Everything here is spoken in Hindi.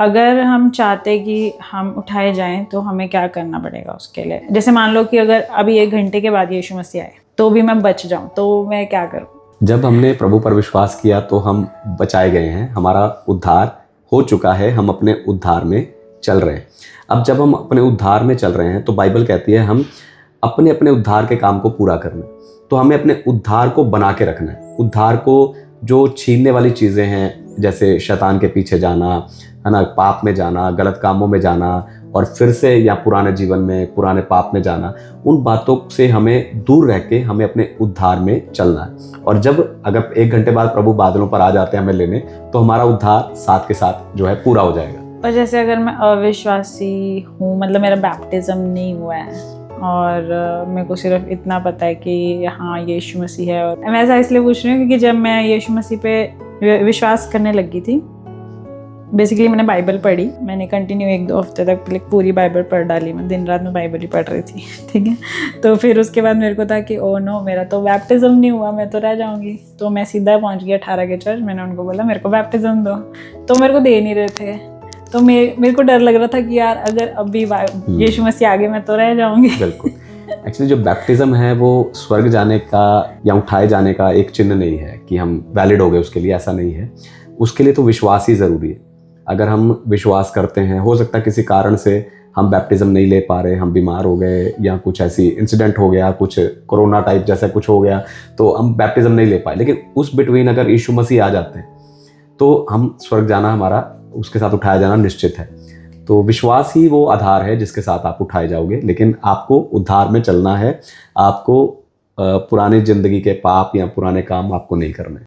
अगर हम चाहते कि हम उठाए जाएं तो हमें क्या करना पड़ेगा उसके लिए? जैसे मान लो कि अगर अभी 1 घंटे के बाद यीशु मसीह आए तो भी मैं बच जाऊं, तो मैं क्या करूं? जब हमने प्रभु पर विश्वास किया तो हम बचाए गए हैं, हमारा उद्धार हो चुका है, हम अपने उद्धार में चल रहे हैं। अब जब हम अपने उद्धार में चल रहे हैं तो बाइबल कहती है हम अपने अपने उद्धार के काम को पूरा करना है। तो हमें अपने उद्धार को बना के रखना है। उद्धार को जो छीनने वाली चीज़ें हैं, जैसे शैतान के पीछे जाना, है ना, पाप में जाना, गलत कामों में जाना और फिर से या पुराने जीवन में, पुराने पाप में जाना, उन बातों से हमें दूर रह के हमें अपने उद्धार में चलना है। और जब अगर 1 घंटे बाद प्रभु बादलों पर आ जाते हैं हमें लेने, तो हमारा उद्धार साथ के साथ जो है पूरा हो जाएगा। और जैसे अगर मैं अविश्वासी हूँ, मतलब मेरा बैप्टिज्म नहीं हुआ है और मेरे को सिर्फ इतना पता है कि हाँ यीशु मसीह है, और मैं ऐसा इसलिए पूछ रही हूँ क्योंकि जब मैं यीशु मसीह पे विश्वास करने लगी थी, बेसिकली मैंने बाइबल पढ़ी, मैंने कंटिन्यू 1-2 हफ्ते तक पूरी बाइबल पढ़ डाली, मैं दिन रात में बाइबल ही पढ़ रही थी, ठीक है। तो फिर उसके बाद मेरे को था कि ओ नो, मेरा तो बैप्टिज्म नहीं हुआ, मैं तो रह जाऊंगी। तो मैं सीधा पहुंच गया 18 के चर्च, मैंने उनको बोला मेरे को बैप्टिज्म दो, तो मेरे को दे नहीं रहे थे। तो मेरे को डर लग रहा था कि यार अगर अभी यीशु मसीह आगे मैं तो रह जाऊंगी। बिल्कुल। एक्चुअली जो बैप्टिज्म है वो स्वर्ग जाने का या उठाए जाने का एक चिन्ह नहीं है कि हम वैलिड हो गए उसके लिए, ऐसा नहीं है। उसके लिए तो विश्वास ही ज़रूरी है। अगर हम विश्वास करते हैं, हो सकता है किसी कारण से हम बैप्टिज्म नहीं ले पा रहे, हम बीमार हो गए या कुछ ऐसी इंसिडेंट हो गया, कुछ कोरोना टाइप जैसा कुछ हो गया, तो हम बैप्टिज्म नहीं ले पाए, लेकिन उस बिटवीन अगर यीशु मसीह आ जाते हैं तो हम स्वर्ग जाना, हमारा उसके साथ उठाया जाना निश्चित है। तो विश्वास ही वो आधार है जिसके साथ आप उठाए जाओगे, लेकिन आपको उद्धार में चलना है। आपको पुरानी जिंदगी के पाप या पुराने काम आपको नहीं करने।